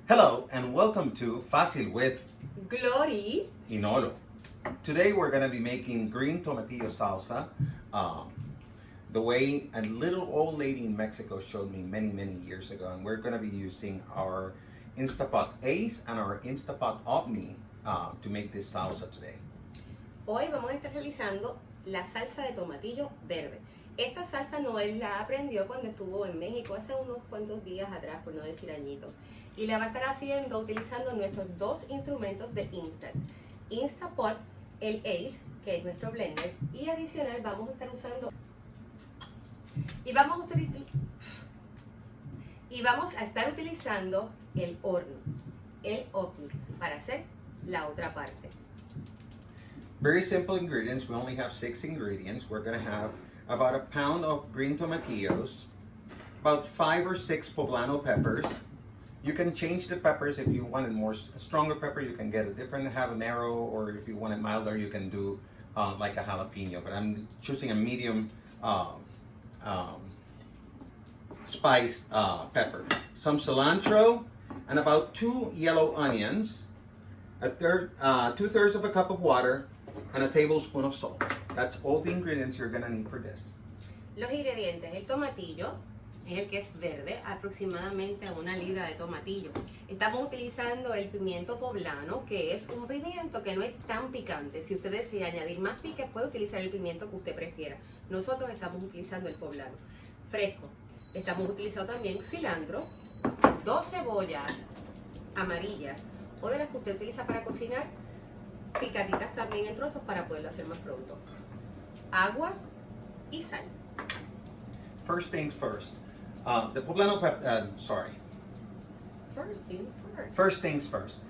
Hello and welcome to Fácil with Glory. Inolo. Today we're going to be making green tomatillo salsa the way a little old lady in Mexico showed me many years ago, and we're going to be using our Instapot Ace and our Instapot Omni to make this salsa today. Hoy vamos a estar realizando la salsa de tomatillo verde. Esta salsa Noel la aprendió cuando estuvo en México hace unos cuantos días atrás, por no decir añitos. Y la va a estar haciendo utilizando nuestros dos instrumentos de Instant. Instapot, el Ace, que es nuestro blender, y adicional vamos a estar usando y vamos a estar utilizando el horno, el Omni, para hacer la otra parte. Very simple ingredients. We only have 6 ingredients. We're going to have about a pound of green tomatillos, about 5 or 6 poblano peppers. You can change the peppers if you wanted more stronger pepper. You can get a different habanero, or if you want it milder, you can do like a jalapeno. But I'm choosing a medium spiced pepper. Some cilantro, and about 2 yellow onions, a third, 2/3 of a cup of water, and a tablespoon of salt. That's all the ingredients you're gonna need for this. Los ingredientes: el tomatillo, el que es verde, aproximadamente a 1 libra de tomatillo. Estamos utilizando el pimiento poblano, que es un pimiento que no es tan picante. Si usted desea añadir más pique, puede utilizar el pimiento que usted prefiera. Nosotros estamos utilizando el poblano fresco. Estamos utilizando también cilantro, 2 cebollas amarillas o de las que usted utiliza para cocinar, picaditas también en trozos para poderlo hacer más pronto. Agua y sal. First things first. The poblano pepper, First things first.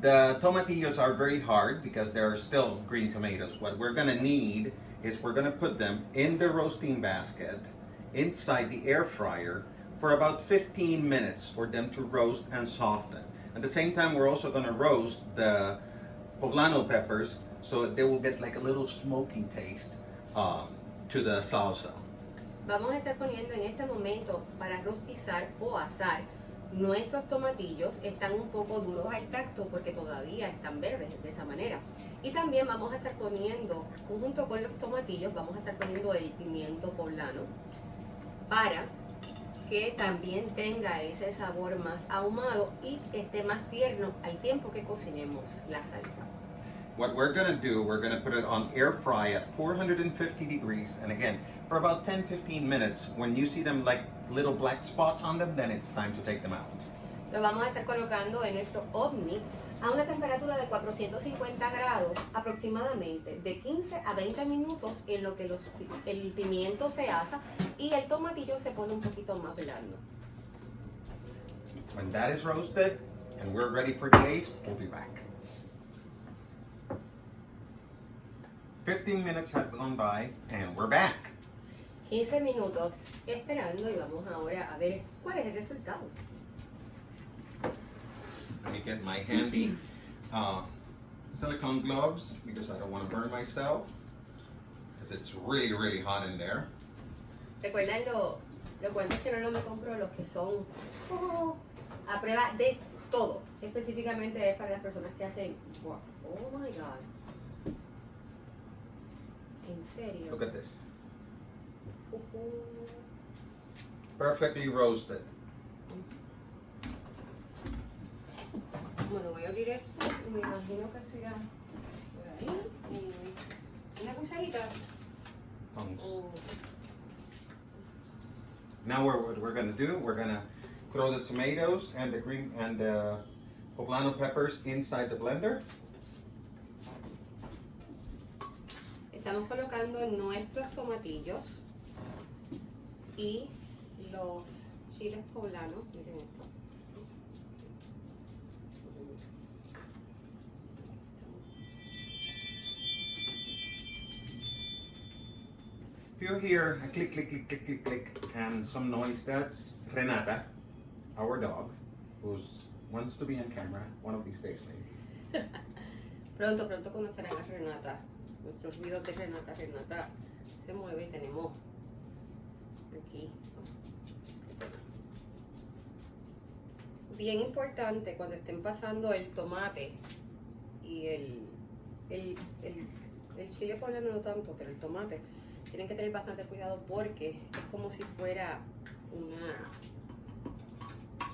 The tomatillos are very hard because they're still green tomatoes. What we're gonna need is we're gonna put them in the roasting basket inside the air fryer for about 15 minutes for them to roast and soften. At the same time, we're also gonna roast the poblano peppers so they will get like a little smoky taste to the salsa. Vamos a estar poniendo en este momento para rostizar o asar nuestros tomatillos. Están un poco duros al tacto porque todavía están verdes de esa manera. Y también vamos a estar poniendo, junto con los tomatillos, vamos a estar poniendo el pimiento poblano para que también tenga ese sabor más ahumado y esté más tierno al tiempo que cocinemos la salsa. What we're gonna do, we're gonna put it on air fry at 450 degrees, and again, for about 10-15 minutes. When you see them like little black spots on them, then it's time to take them out. Lo vamos a estar colocando en nuestro Omni a una temperatura de 450 grados aproximadamente, de 15 a 20 minutos, en lo que el pimiento se asa y el tomatillo se pone un poquito más blando. When that is roasted and we're ready for the ace, we'll be back. 15 minutes have gone by and we're back. 15 minutos esperando y vamos ahora a ver cuál es el resultado. Let me get my handy silicone gloves because I don't want to burn myself, because it's really hot in there. Recuerden lo cuantos que no me compro, los que son a prueba de todo. Específicamente es para las personas que hacen, oh my god. ¿En serio? Look at this. Perfectly roasted. Bueno, voy a abrir esto y me imagino que será por ahí. Una cucharita. Oh. Now what we're gonna do, we're gonna throw the tomatoes and the green and the poblano peppers inside the blender. Estamos colocando nuestros tomatillos y los chiles poblanos. Miren esto. If you hear a click and some noise, that's Renata, our dog, who wants to be on camera one of these days maybe. Pronto conocerán a Renata. Nuestros ruidos de Renata. Renata se mueve y tenemos aquí bien importante cuando estén pasando el tomate y el chile poblano no tanto, pero el tomate, tienen que tener bastante cuidado porque es como si fuera una...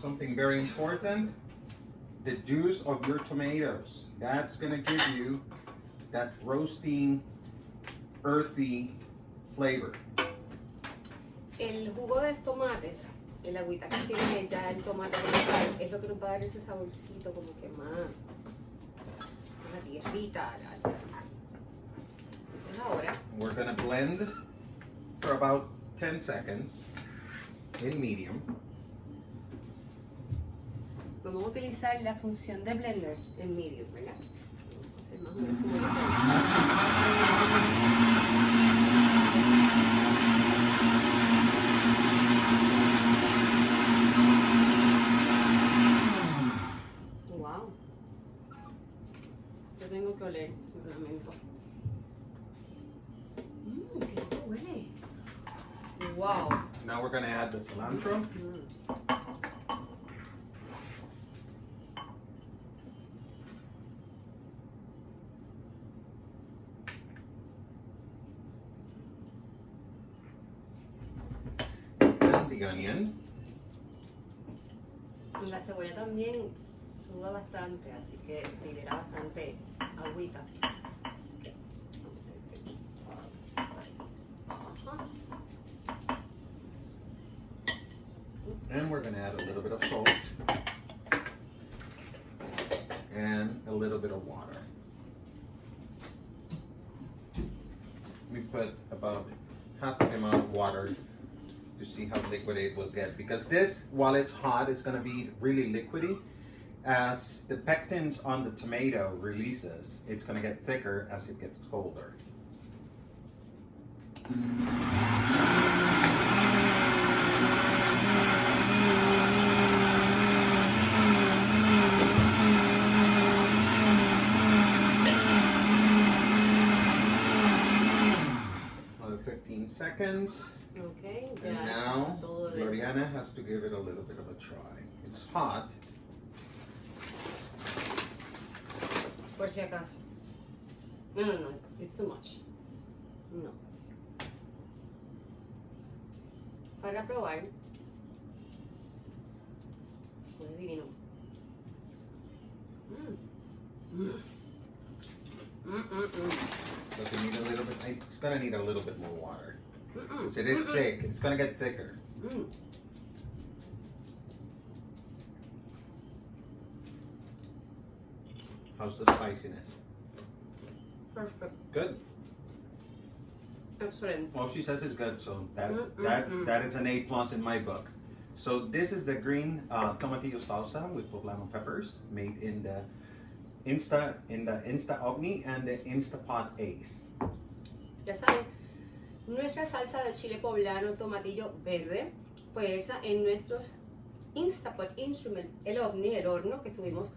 Something very important, the juice of your tomatoes. That's gonna give you that roasting, earthy flavor. El jugo de los tomates, el agüita que tiene ya el tomate como tal, es lo que nos va a dar ese saborcito como que más, una tierrita. Entonces ahora We're gonna blend for about 10 seconds in medium. vamos a utilizar la función de blender en medium, ¿verdad? Vamos a hacer más o menos como dice. Wow. Yo tengo que oler, lo lamento. Qué rico huele. Wow. Now we're gonna add the cilantro. And the onion. La cebolla también suda bastante, así que libera bastante agüita. Ajá. And we're gonna add a little bit of salt. And a little bit of water. We put about half the amount of water to see how liquid it will get. Because this, while it's hot, it's gonna be really liquidy. As the pectins on the tomato releases, it's gonna get thicker as it gets colder. Another 15 seconds. Okay, And ya now, todo de... Gloriana has to give it a little bit of a try. It's hot. Por si acaso. No, it's too much. No. Para probar. Es divino. Does it need a little bit? It's gonna need a little bit more water. Because it is thick. It's gonna get thicker. How's the spiciness? Perfect. Good. Excellent. Well, she says it's good, so that is an A+ in my book. So this is the green tomatillo salsa with poblano peppers, made in the Insta Ogni and the Instapot Ace. Ya saben, nuestra salsa de chile poblano tomatillo verde fue hecha en nuestros Instapot Instrument, el Ogni, el horno que estuvimos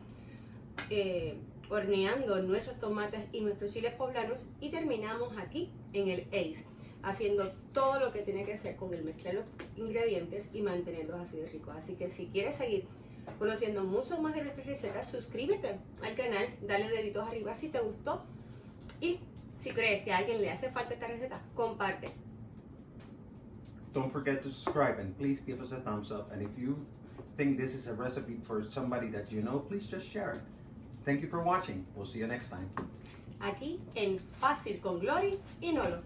horneando nuestros tomates y nuestros chiles poblanos, y terminamos aquí en el Ace, haciendo todo lo que tiene que hacer con el mezclar los ingredientes y mantenerlos así de ricos. Así que si quieres seguir conociendo mucho más de nuestras recetas, suscríbete al canal, dale deditos arriba si te gustó, y si crees que a alguien le hace falta esta receta, comparte. Don't forget to subscribe and please give us a thumbs up. And if you think this is a recipe for somebody that you know, please just share it. Thank you for watching. We'll see you next time. Aquí en Fácil con Glory y Nolo.